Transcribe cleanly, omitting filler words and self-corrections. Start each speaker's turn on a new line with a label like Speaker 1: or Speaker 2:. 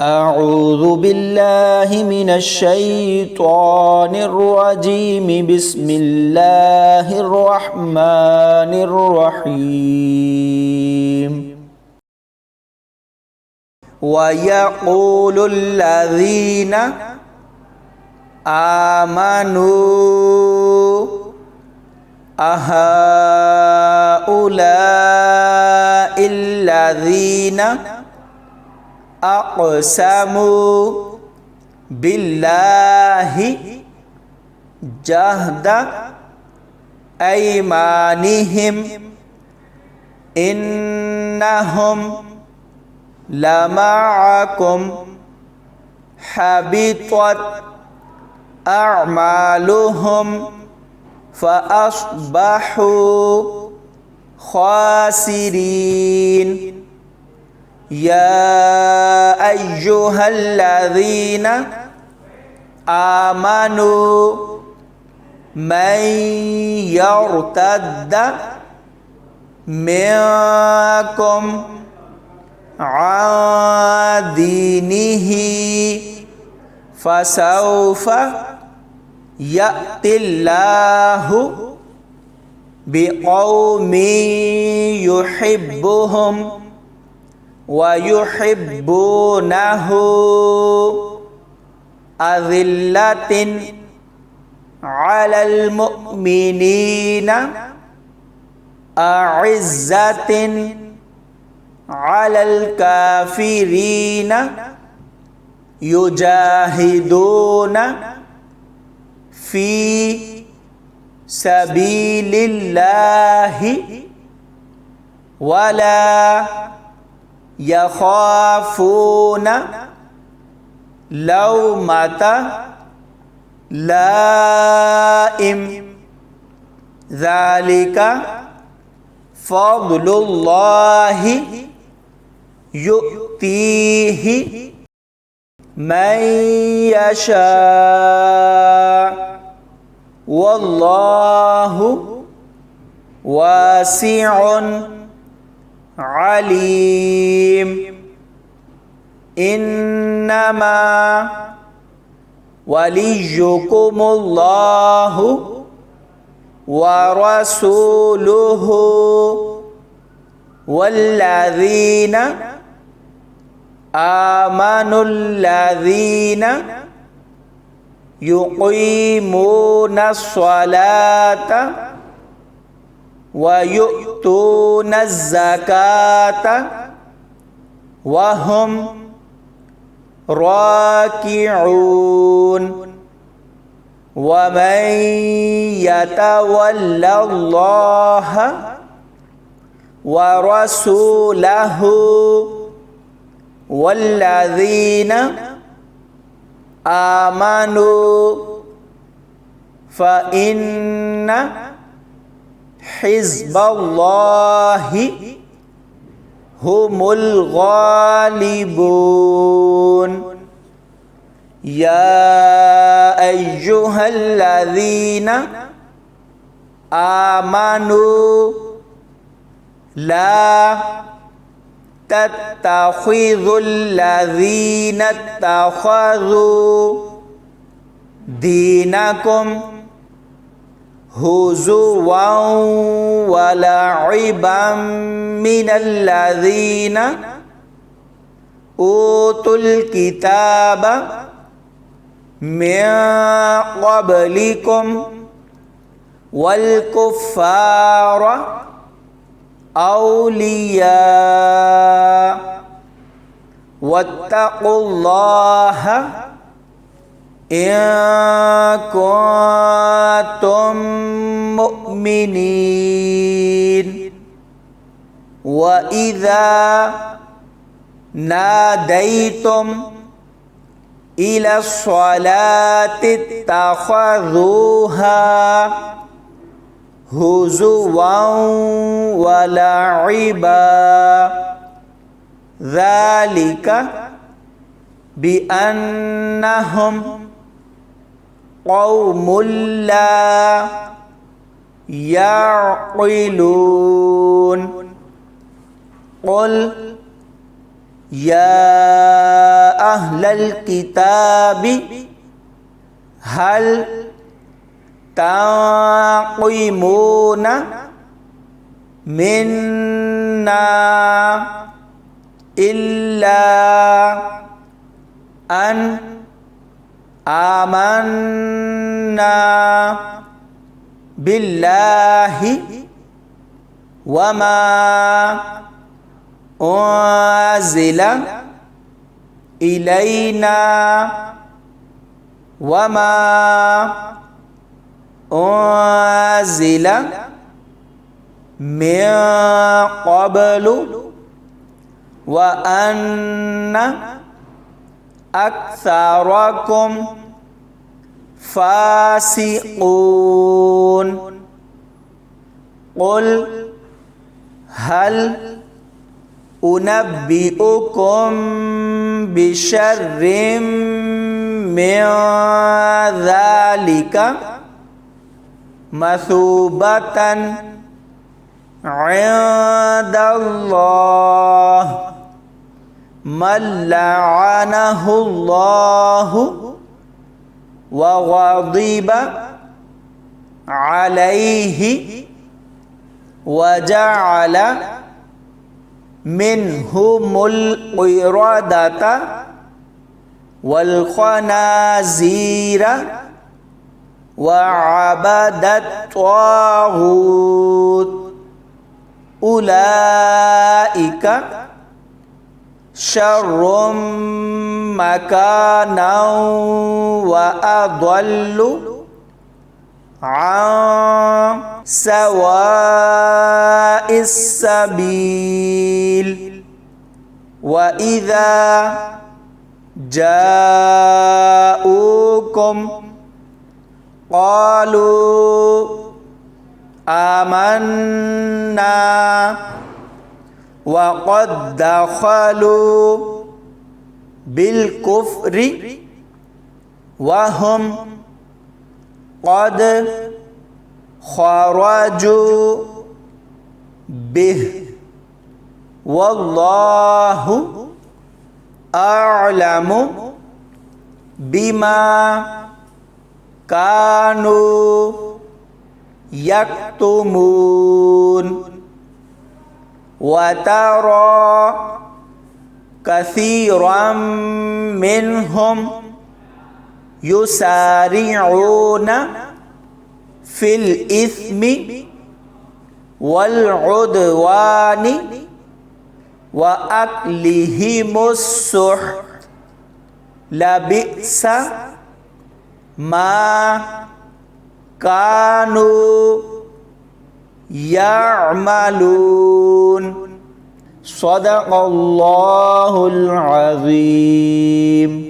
Speaker 1: أعوذ بالله من الشيطان الرجيم بسم الله الرحمن الرحيم ويقول الذين آمنوا أهؤلاء الذين أقسموا بالله جهد أيمانهم إنهم لمعكم حبطت أعمالهم فأصبحوا خاسرين يا أيها الذين آمنوا من يرتد منكم عن دينه فسوف يأتي الله بقوم يحبهم ويحبونه أذلة على المؤمنين أعزة على الكافرين يجاهدون في سبيل الله ولا يخافون لومة لائم ذلك فضل الله يؤتيه من يشاء والله واسع عليم إنما وليكم الله ورسوله والذين آمنوا الذين يقيمون الصلاة ويؤتون الزكاة وهم راكعون ومن يتول الله ورسوله والذين آمنوا فإن حزب الله هم الغالبون يا أيها الذين آمنوا لا تتخذوا الذين اتخذوا دينكم هزوا ولعبا من الذين أوتوا الكتاب من قبلكم والكفار أولياء واتقوا الله إن كنتم مؤمنين وإذا ناديتم إلى الصلاة اتخذوها هزوا ولعبا ذلك بأنهم قوم لا يعقلون قل Ya ahlal kitabi hal taqimuna minna illa an amanna billahi wa ma unzila ilaina wa ma unzila min qablu wa anna aktsarakum fasiqun. Qul hal unabbi'ukum bisyarrim min dzalika mathubatan 'indallah man la'anahu Allahu wa ghadiba 'alaihi wa ja'ala minhumul qiradata wal khanazira wa 'abadat taghut ulaika syarrum makanan wa adallu an sawa'is sabil. Wa idza ja'ukum qalu amanna wa qad dakhalu bil kufri wa hum qad kharaju bih wallahu a'lamu bima kanu yaktumun. Wa tara katsiran minhum yusari'una fil ithmi wal udwani wa aklihimus suh labi'sa ma kanu ya'malun. Shadaqallahul azim.